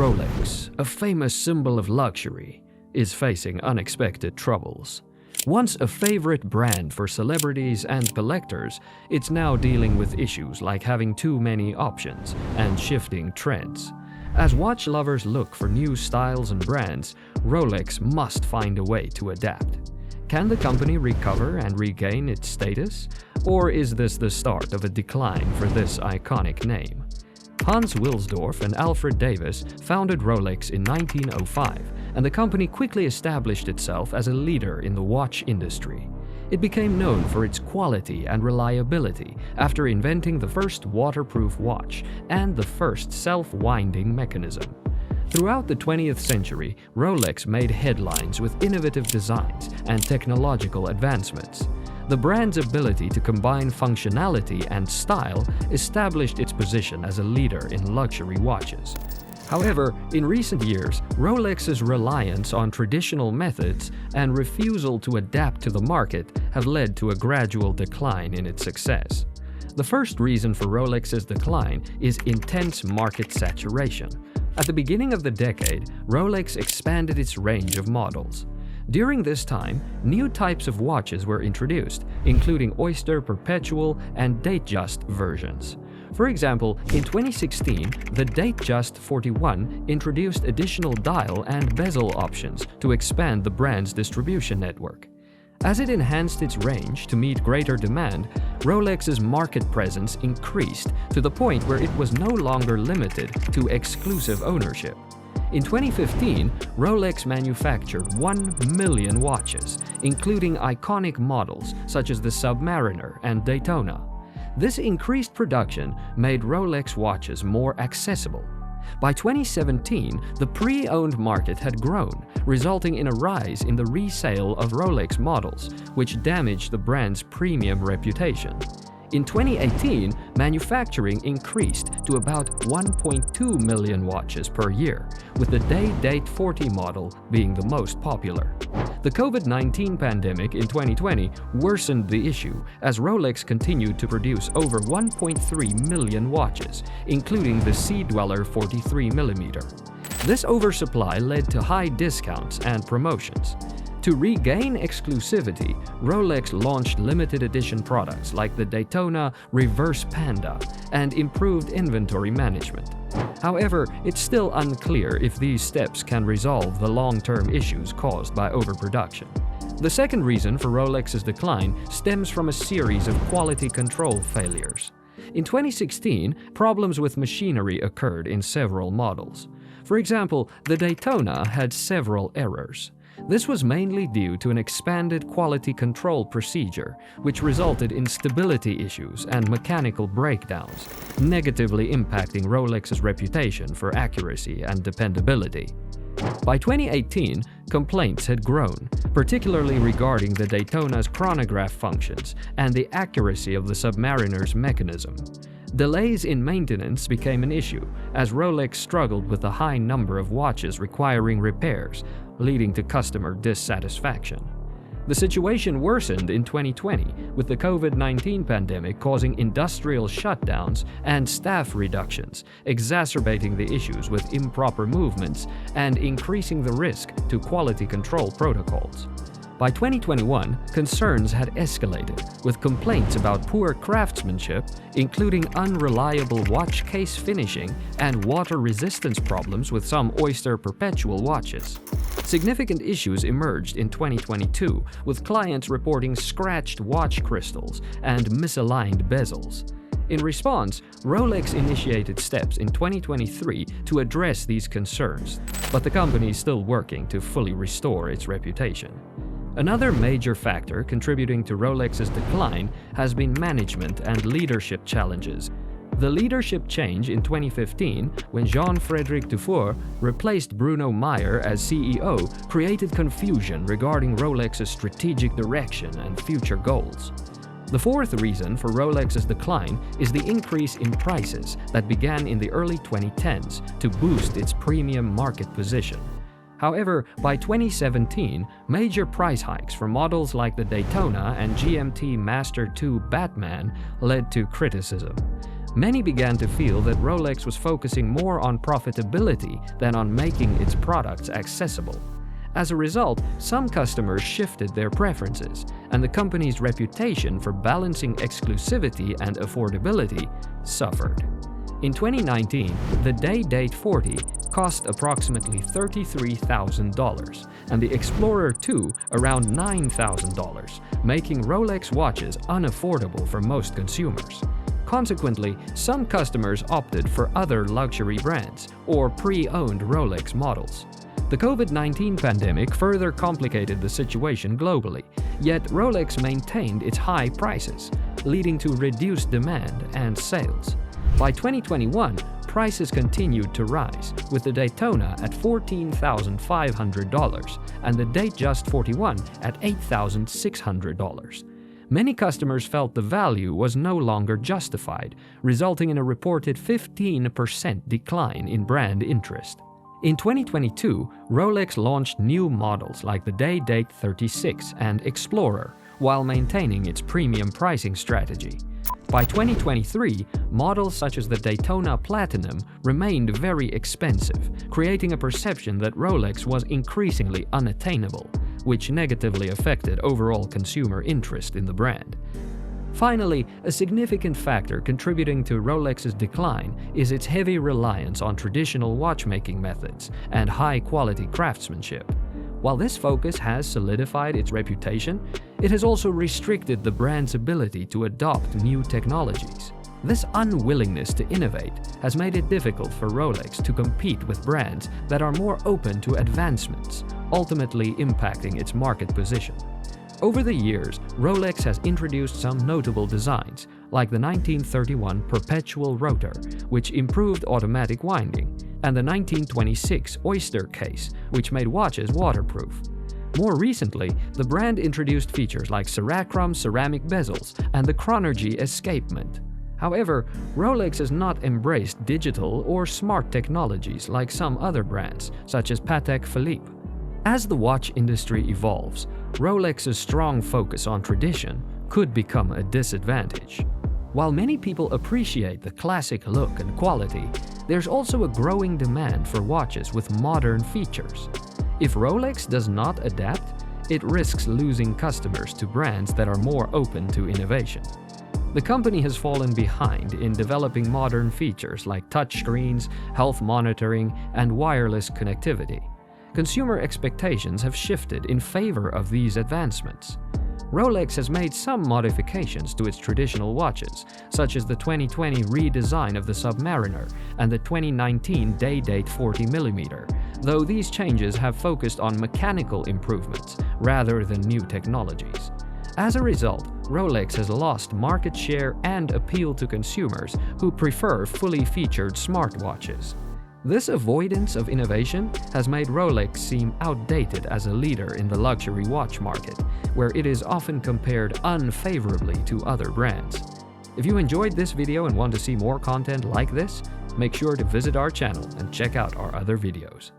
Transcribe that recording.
Rolex, a famous symbol of luxury, is facing unexpected troubles. Once a favorite brand for celebrities and collectors, it's now dealing with issues like having too many options and shifting trends. As watch lovers look for new styles and brands, Rolex must find a way to adapt. Can the company recover and regain its status? Or is this the start of a decline for this iconic name? Hans Wilsdorf and Alfred Davis founded Rolex in 1905, and the company quickly established itself as a leader in the watch industry. It became known for its quality and reliability after inventing the first waterproof watch and the first self-winding mechanism. Throughout the 20th century, Rolex made headlines with innovative designs and technological advancements. The brand's ability to combine functionality and style established its position as a leader in luxury watches. However, in recent years, Rolex's reliance on traditional methods and refusal to adapt to the market have led to a gradual decline in its success. The first reason for Rolex's decline is intense market saturation. At the beginning of the decade, Rolex expanded its range of models. During this time, new types of watches were introduced, including Oyster Perpetual and Datejust versions. For example, in 2016, the Datejust 41 introduced additional dial and bezel options to expand the brand's distribution network. As it enhanced its range to meet greater demand, Rolex's market presence increased to the point where it was no longer limited to exclusive ownership. In 2015, Rolex manufactured 1 million watches, including iconic models such as the Submariner and Daytona. This increased production made Rolex watches more accessible. By 2017, the pre-owned market had grown, resulting in a rise in the resale of Rolex models, which damaged the brand's premium reputation. In 2018, manufacturing increased to about 1.2 million watches per year, with the Day-Date 40 model being the most popular. The COVID-19 pandemic in 2020 worsened the issue as Rolex continued to produce over 1.3 million watches, including the Sea Dweller 43mm. This oversupply led to high discounts and promotions. To regain exclusivity, Rolex launched limited edition products like the Daytona Reverse Panda and improved inventory management. However, it's still unclear if these steps can resolve the long-term issues caused by overproduction. The second reason for Rolex's decline stems from a series of quality control failures. In 2016, problems with machinery occurred in several models. For example, the Daytona had several errors. This was mainly due to an expanded quality control procedure, which resulted in stability issues and mechanical breakdowns, negatively impacting Rolex's reputation for accuracy and dependability. By 2018, complaints had grown, particularly regarding the Daytona's chronograph functions and the accuracy of the Submariner's mechanism. Delays in maintenance became an issue, as Rolex struggled with the high number of watches requiring repairs, leading to customer dissatisfaction. The situation worsened in 2020, with the COVID-19 pandemic causing industrial shutdowns and staff reductions, exacerbating the issues with improper movements and increasing the risk to quality control protocols. By 2021, concerns had escalated, with complaints about poor craftsmanship, including unreliable watch case finishing and water resistance problems with some Oyster Perpetual watches. Significant issues emerged in 2022, with clients reporting scratched watch crystals and misaligned bezels. In response, Rolex initiated steps in 2023 to address these concerns, but the company is still working to fully restore its reputation. Another major factor contributing to Rolex's decline has been management and leadership challenges. The leadership change in 2015, when Jean-Frédéric Dufour replaced Bruno Meyer as CEO, created confusion regarding Rolex's strategic direction and future goals. The fourth reason for Rolex's decline is the increase in prices that began in the early 2010s to boost its premium market position. However, by 2017, major price hikes for models like the Daytona and GMT Master II Batman led to criticism. Many began to feel that Rolex was focusing more on profitability than on making its products accessible. As a result, some customers shifted their preferences, and the company's reputation for balancing exclusivity and affordability suffered. In 2019, the Day-Date 40 cost approximately $33,000, and the Explorer 2 around $9,000, making Rolex watches unaffordable for most consumers. Consequently, some customers opted for other luxury brands or pre-owned Rolex models. The COVID-19 pandemic further complicated the situation globally, yet Rolex maintained its high prices, leading to reduced demand and sales. By 2021, prices continued to rise, with the Daytona at $14,500 and the Datejust 41 at $8,600. Many customers felt the value was no longer justified, resulting in a reported 15% decline in brand interest. In 2022, Rolex launched new models like the Day-Date 36 and Explorer, while maintaining its premium pricing strategy. By 2023, models such as the Daytona Platinum remained very expensive, creating a perception that Rolex was increasingly unattainable, which negatively affected overall consumer interest in the brand. Finally, a significant factor contributing to Rolex's decline is its heavy reliance on traditional watchmaking methods and high-quality craftsmanship. While this focus has solidified its reputation, it has also restricted the brand's ability to adopt new technologies. This unwillingness to innovate has made it difficult for Rolex to compete with brands that are more open to advancements, ultimately impacting its market position. Over the years, Rolex has introduced some notable designs, like the 1931 Perpetual Rotor, which improved automatic winding, and the 1926 Oyster Case, which made watches waterproof. More recently, the brand introduced features like Cerachrom ceramic bezels and the Chronergy escapement. However, Rolex has not embraced digital or smart technologies like some other brands, such as Patek Philippe. As the watch industry evolves, Rolex's strong focus on tradition could become a disadvantage. While many people appreciate the classic look and quality, there's also a growing demand for watches with modern features. If Rolex does not adapt, it risks losing customers to brands that are more open to innovation. The company has fallen behind in developing modern features like touchscreens, health monitoring, and wireless connectivity. Consumer expectations have shifted in favor of these advancements. Rolex has made some modifications to its traditional watches, such as the 2020 redesign of the Submariner and the 2019 Day-Date 40mm, though these changes have focused on mechanical improvements rather than new technologies. As a result, Rolex has lost market share and appeal to consumers who prefer fully featured smartwatches. This avoidance of innovation has made Rolex seem outdated as a leader in the luxury watch market, where it is often compared unfavorably to other brands. If you enjoyed this video and want to see more content like this, make sure to visit our channel and check out our other videos.